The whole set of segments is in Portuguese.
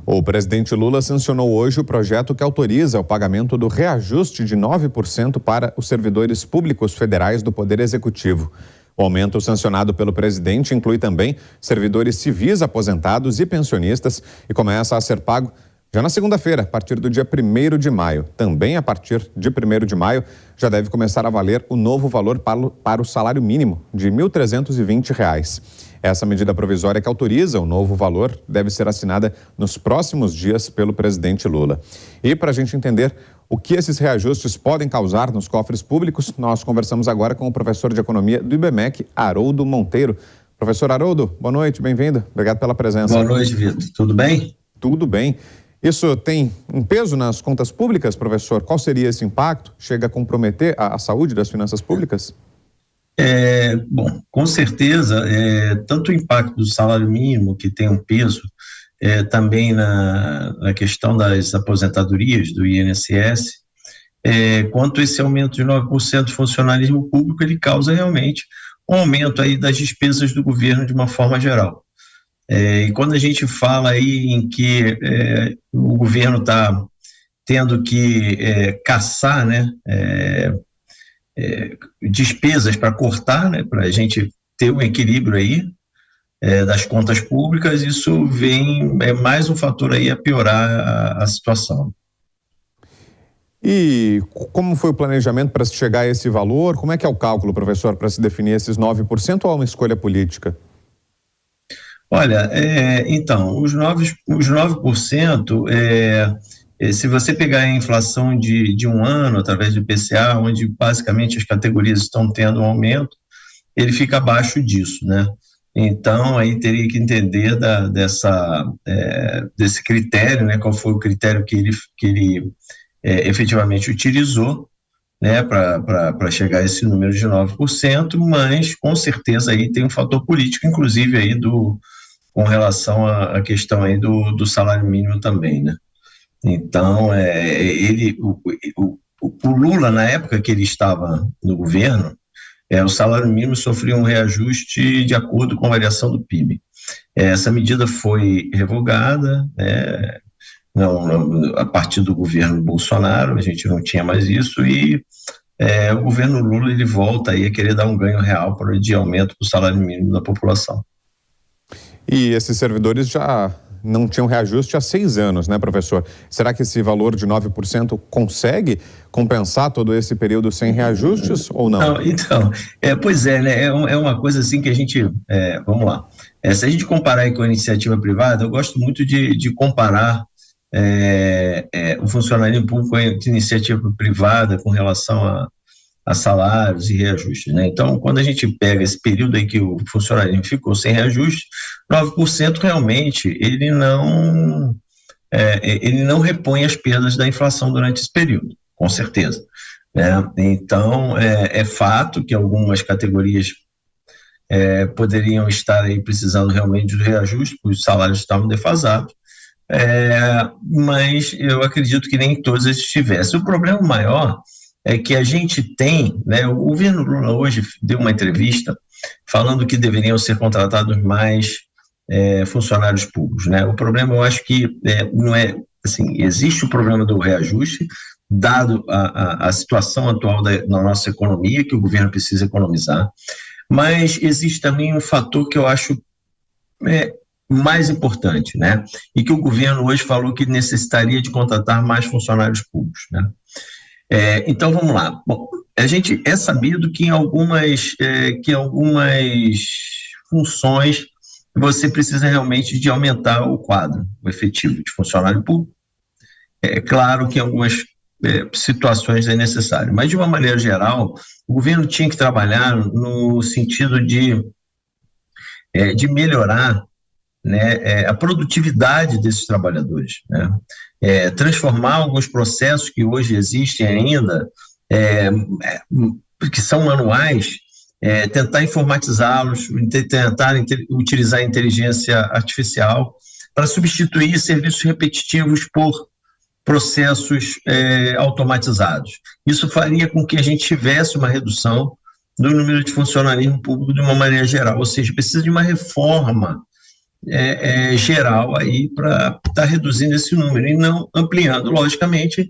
O presidente Lula sancionou hoje o projeto que autoriza o pagamento do reajuste de 9% para os servidores públicos federais do Poder Executivo. O aumento sancionado pelo presidente inclui também servidores civis aposentados e pensionistas e começa a ser pago já na segunda-feira, a partir do dia 1º de maio. Também a partir de 1º de maio já deve começar a valer o novo valor para o salário mínimo de R$ 1.320. Essa medida provisória que autoriza o novo valor deve ser assinada nos próximos dias pelo presidente Lula. E para a gente entender o que esses reajustes podem causar nos cofres públicos, nós conversamos agora com o professor de economia do IBMEC, Haroldo Monteiro. Professor Haroldo, boa noite, bem-vindo. Obrigado pela presença. Boa noite, Vitor. Tudo bem? Tudo bem. Isso tem um peso nas contas públicas, professor? Qual seria esse impacto? Chega a comprometer a saúde das finanças públicas? Bom, com certeza, tanto o impacto do salário mínimo, que tem um peso, também na questão das aposentadorias do INSS, quanto esse aumento de 9% do funcionalismo público, ele causa realmente um aumento aí das despesas do governo de uma forma geral. E quando a gente fala aí em que o governo está tendo que caçar, né, despesas para cortar, né, para a gente ter um equilíbrio aí das contas públicas, isso vem mais um fator aí a piorar a situação. E como foi o planejamento para se chegar a esse valor? Como é que é o cálculo, professor, para se definir esses 9% ou é uma escolha política? Olha, então, os 9%, se você pegar a inflação de um ano, através do IPCA, onde basicamente as categorias estão tendo um aumento, ele fica abaixo disso, né? Então, aí teria que entender desse critério, né? Qual foi o critério que ele efetivamente utilizou, né, para chegar a esse número de 9%, mas com certeza aí tem um fator político, inclusive aí com relação à questão aí do salário mínimo também, né? Então, o Lula, na época que ele estava no governo, o salário mínimo sofreu um reajuste de acordo com a variação do PIB. Essa medida foi revogada, a partir do governo Bolsonaro, a gente não tinha mais isso, e o governo Lula ele volta aí a querer dar um ganho real de aumento para o salário mínimo da população. E esses servidores já não tinham reajuste há 6 anos, né, professor? Será que esse valor de 9% consegue compensar todo esse período sem reajustes ou não? Não, então, pois né, é uma coisa assim que a gente, vamos lá, se a gente comparar aí com a iniciativa privada, eu gosto muito de comparar o funcionalismo público com a iniciativa privada com relação a salários e reajustes, né? Então, quando a gente pega esse período aí que o funcionalismo ficou sem reajuste, 9% realmente ele não repõe as perdas da inflação durante esse período, com certeza, né? Então, é fato que algumas categorias poderiam estar aí precisando realmente de reajuste, porque os salários estavam defasados, mas eu acredito que nem todos estivessem. O problema maior é que a gente tem, né, o governo Lula hoje deu uma entrevista falando que deveriam ser contratados mais funcionários públicos, né? O problema, eu acho que não é, assim, existe o problema do reajuste, dado a situação atual na nossa economia, que o governo precisa economizar, mas existe também um fator que eu acho mais importante, né? E que o governo hoje falou que necessitaria de contratar mais funcionários públicos, né? Então, vamos lá. Bom, é sabido que em algumas funções você precisa realmente de aumentar o quadro, o efetivo de funcionário público. É claro que em algumas situações é necessário, mas de uma maneira geral, o governo tinha que trabalhar no sentido de melhorar, né, a produtividade desses trabalhadores, né? Transformar alguns processos que hoje existem ainda, que são manuais, tentar informatizá-los, tentar utilizar a inteligência artificial para substituir serviços repetitivos por processos automatizados. Isso faria com que a gente tivesse uma redução do número de funcionalismo público de uma maneira geral, ou seja, precisa de uma reforma geral aí para estar reduzindo esse número e não ampliando. Logicamente,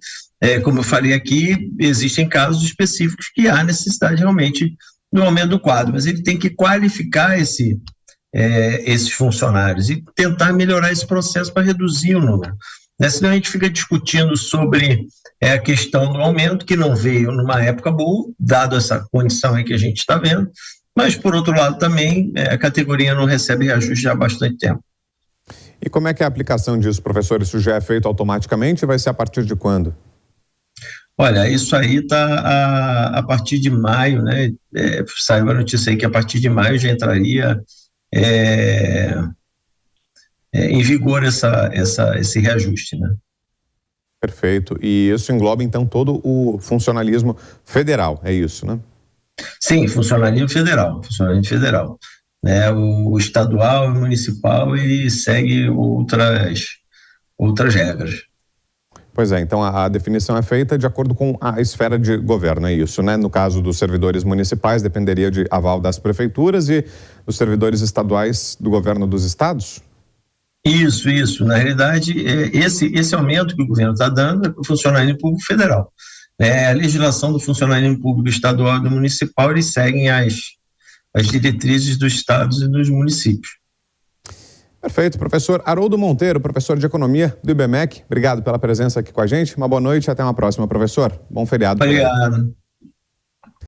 como eu falei aqui, existem casos específicos que há necessidade realmente do aumento do quadro, mas ele tem que qualificar esses funcionários e tentar melhorar esse processo para reduzir o número. Senão a gente fica discutindo sobre a questão do aumento, que não veio numa época boa, dado essa condição aí que a gente está vendo, mas, por outro lado, também a categoria não recebe reajuste já há bastante tempo. E como é que é a aplicação disso, professor? Isso já é feito automaticamente e vai ser a partir de quando? Olha, isso aí está a partir de maio, né? Saiu a notícia aí que a partir de maio já entraria em vigor esse reajuste, né? Perfeito. E isso engloba, então, todo o funcionalismo federal, é isso, né? Sim, funcionalismo federal, né? O estadual e municipal, ele segue outras regras. Pois é, então a definição é feita de acordo com a esfera de governo, é isso, né? No caso dos servidores municipais, dependeria de aval das prefeituras e dos servidores estaduais do governo dos estados? Isso. Na realidade, esse aumento que o governo está dando é para o funcionalismo público federal. A legislação do funcionalismo público estadual e do municipal, eles seguem as diretrizes dos estados e dos municípios. Perfeito. Professor Haroldo Monteiro, professor de Economia do IBMEC, obrigado pela presença aqui com a gente. Uma boa noite e até uma próxima, professor. Bom feriado. Obrigado.